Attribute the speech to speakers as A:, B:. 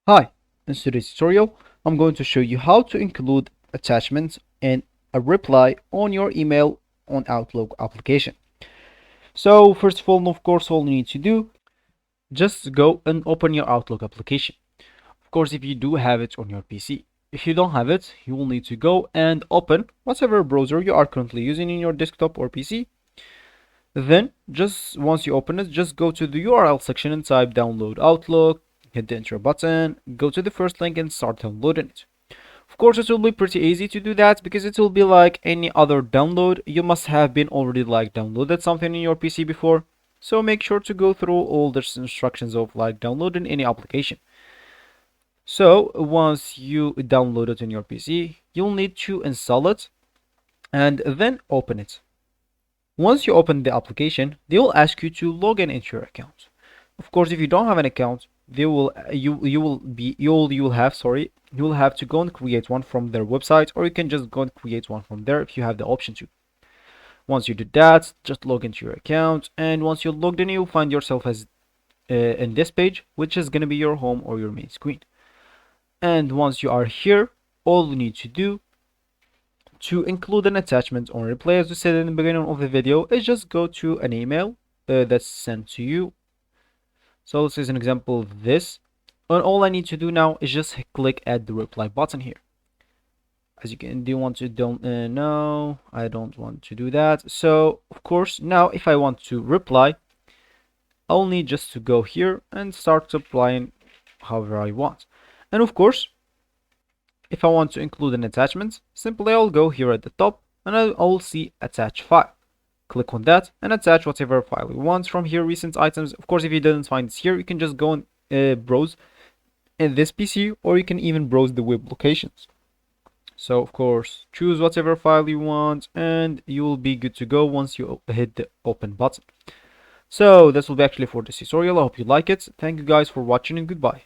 A: Hi, in today's tutorial, I'm going to show you how to include attachments and a reply on your email on Outlook application. So first of all, of course, all you need to do, just go and open your Outlook application. Of course, if you do have it on your PC. If you don't have it, you will need to go and open whatever browser you are currently using in your desktop or PC. Then, just once you open it, just go to the URL section and type download Outlook, hit the enter button, go to the first link and start downloading it. Of course, it will be pretty easy to do that because it will be like any other download. You must have been already like downloaded something in your PC before. So make sure to go through all the instructions of like downloading any application. So once you download it in your PC, you'll need to install it and then open it. Once you open the application, they will ask you to log in into your account. Of course, if you don't have an account, they will you will have to go and create one from their website, or you can just go and create one from there if you have the option to. Once you do that, just log into your account, and once you're logged in, you'll find yourself as in this page, which is gonna be your home or your main screen. And once you are here, all you need to do to include an attachment or reply, as we said in the beginning of the video, is just go to an email that's sent to you. So this is an example of this, and all I need to do now is just click at the reply button here. As you can, do you want to don't no, I don't want to do that. So of course, now if I want to reply, I'll need just to go here and start applying however I want. And of course, if I want to include an attachment, simply I'll go here at the top and I'll see attach file. Click on that and attach whatever file you want from here, recent items. Of course, if you didn't find this here, you can just go and browse in this PC, or you can even browse the web locations. So of course, choose whatever file you want and you will be good to go once you hit the open button. So this will be actually for this tutorial. I hope you like it. Thank you guys for watching and goodbye.